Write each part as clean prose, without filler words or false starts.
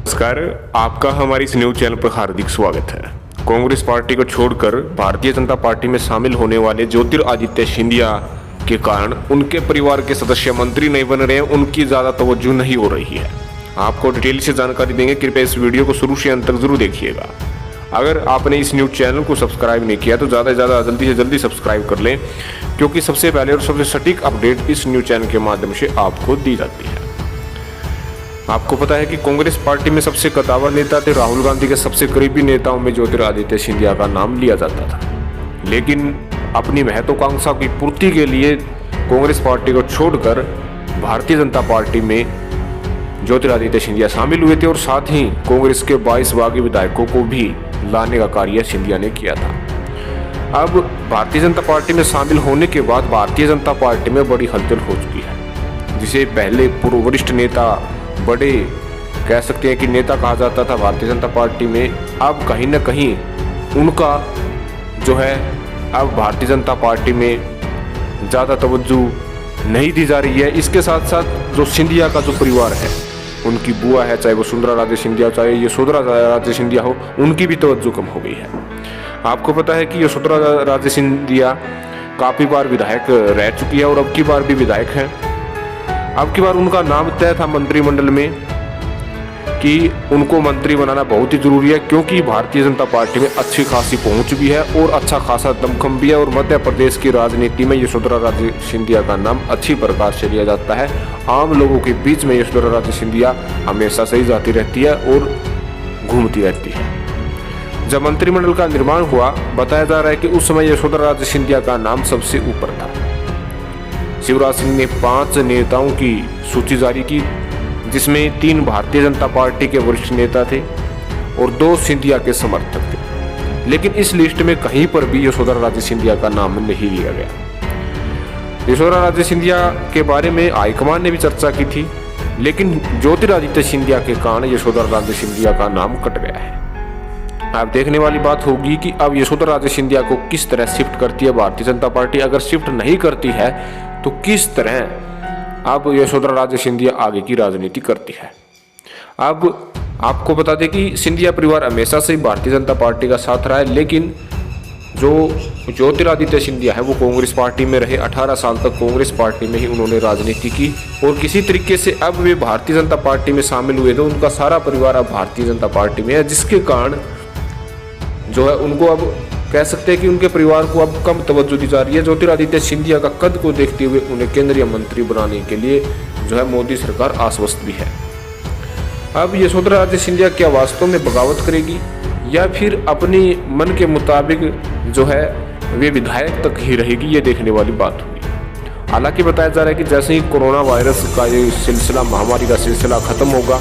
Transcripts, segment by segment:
नमस्कार, आपका हमारी इस न्यूज चैनल पर हार्दिक स्वागत है। कांग्रेस पार्टी को छोड़कर भारतीय जनता पार्टी में शामिल होने वाले ज्योतिरादित्य सिंधिया के कारण उनके परिवार के सदस्य मंत्री नहीं बन रहे हैं, उनकी ज्यादा तवज्जो नहीं हो रही है। आपको डिटेल से जानकारी देंगे, कृपया इस वीडियो को शुरू से अंत तक जरूर देखिएगा। अगर आपने इस न्यूज चैनल को सब्सक्राइब नहीं किया तो ज़्यादा से ज़्यादा जल्दी से जल्दी सब्सक्राइब कर लें, क्योंकि सबसे पहले और सबसे सटीक अपडेट इस न्यूज चैनल के माध्यम से आपको दी जाती है। आपको पता है कि कांग्रेस पार्टी में सबसे कद्दावर नेता थे राहुल गांधी के सबसे करीबी नेताओं में ज्योतिरादित्य सिंधिया का नाम लिया जाता था, लेकिन अपनी महत्वाकांक्षा की पूर्ति के लिए कांग्रेस पार्टी को छोड़कर भारतीय जनता पार्टी में ज्योतिरादित्य सिंधिया शामिल हुए थे और साथ ही कांग्रेस के 22 बागी विधायकों को भी लाने का कार्य सिंधिया ने किया था। अब भारतीय जनता पार्टी में शामिल होने के बाद भारतीय जनता पार्टी में बड़ी हलचल हो चुकी है, जिसे पहले पूर्व वरिष्ठ नेता, बड़े कह सकते हैं कि नेता कहा जाता था भारतीय जनता पार्टी में, अब कहीं ना कहीं उनका जो है अब भारतीय जनता पार्टी में ज़्यादा तवज्जो नहीं दी जा रही है। इसके साथ साथ जो सिंधिया का जो परिवार है, उनकी बुआ है, चाहे वो सुंदरा राजे सिंधिया, चाहे यशोधरा राजे सिंधिया हो, उनकी भी तवज्जो कम हो गई है। आपको पता है कि यशोधरा राजे सिंधिया काफ़ी बार विधायक रह चुकी है और अब की बार भी विधायक है। अब की बार उनका नाम तय था मंत्रिमंडल में कि उनको मंत्री बनाना बहुत ही जरूरी है, क्योंकि भारतीय जनता पार्टी में अच्छी खासी पहुंच भी है और अच्छा खासा दमखम भी है और मध्य प्रदेश की राजनीति में यशोधरा राजे सिंधिया का नाम अच्छी प्रकार से लिया जाता है। आम लोगों के बीच में यशोधरा राजे सिंधिया हमेशा सही जाती रहती है और घूमती रहती है। जब मंत्रिमंडल का निर्माण हुआ, बताया जा रहा है कि उस समय यशोधरा राजे सिंधिया का नाम सबसे ऊपर था। शिवराज सिंह ने 5 नेताओं की सूची जारी की, जिसमें 3 भारतीय जनता पार्टी के वरिष्ठ नेता थे और 2 सिंधिया के समर्थक थे, लेकिन इस लिस्ट में कहीं पर भी यशोधरा राजे सिंधिया का नाम नहीं लिया गया। यशोधरा राजे सिंधिया के बारे में हाईकमान ने भी चर्चा की थी, लेकिन ज्योतिरादित्य सिंधिया के कारण यशोधरा राजे सिंधिया का नाम कट गया है। अब देखने वाली बात होगी कि अब यशोधरा राजे सिंधिया को किस तरह शिफ्ट करती है भारतीय जनता पार्टी। अगर शिफ्ट नहीं करती है तो किस तरह अब यशोधरा राजे सिंधिया आगे की राजनीति करती है। अब आपको बता दें कि सिंधिया परिवार हमेशा से भारतीय जनता पार्टी का साथ रहा है, लेकिन जो ज्योतिरादित्य सिंधिया है वो कांग्रेस पार्टी में रहे। 18 साल तक कांग्रेस पार्टी में ही उन्होंने राजनीति की और किसी तरीके से अब वे भारतीय जनता पार्टी में शामिल हुए थे। उनका सारा परिवार अब भारतीय जनता पार्टी में है, जिसके कारण जो है उनको अब कह सकते हैं कि उनके परिवार को अब कम तवज्जो दी जा रही है। ज्योतिरादित्य सिंधिया का कद को देखते हुए उन्हें केंद्रीय मंत्री बनाने के लिए जो है मोदी सरकार आश्वस्त भी है। अब यशोधरा राजे सिंधिया क्या वास्तव में बगावत करेगी या फिर अपनी मन के मुताबिक जो है वे विधायक तक ही रहेगी, ये देखने वाली बात होगी। हालांकि बताया जा रहा है कि जैसे ही कोरोना वायरस का ये सिलसिला, महामारी का सिलसिला खत्म होगा,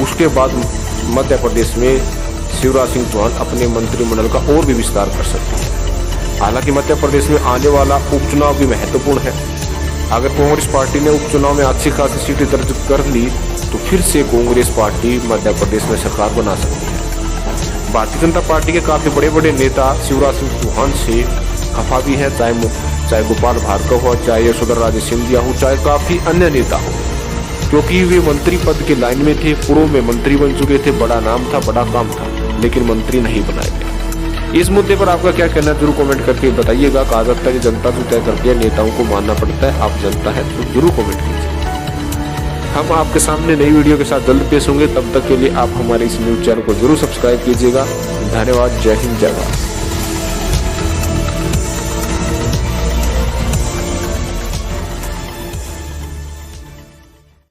उसके बाद मध्य प्रदेश में शिवराज सिंह चौहान अपने मंत्रिमंडल का और भी विस्तार कर सकते हैं। हालांकि मध्य प्रदेश में आने वाला उपचुनाव भी महत्वपूर्ण है। अगर कांग्रेस पार्टी ने उपचुनाव में अच्छी खासी सीटें दर्ज कर ली तो फिर से कांग्रेस पार्टी मध्य प्रदेश में सरकार बना सकती है। भारतीय जनता पार्टी के काफी बड़े बड़े नेता शिवराज सिंह चौहान से खफा भी है, चाहे गोपाल भार्गव हो, चाहे यशोधरा राजे सिंधिया हो, चाहे काफी अन्य नेता हो, क्योंकि वे मंत्री पद के लाइन में थे, पूर्व में मंत्री बन चुके थे, बड़ा नाम था, बड़ा काम था, लेकिन मंत्री नहीं बनाया गया। इस मुद्दे पर आपका क्या कहना है जरूर कमेंट करके बताइएगा। कहा जाता है कि जनता जो तय करती है नेताओं को मानना पड़ता है। आप जनता है तो जरूर कमेंट कीजिए। हम आपके सामने नई वीडियो के साथ जल्द पेश होंगे। तब तक के लिए आप हमारे इस न्यूज चैनल को जरूर सब्सक्राइब कीजिएगा। धन्यवाद। जय हिंद, जय भारत।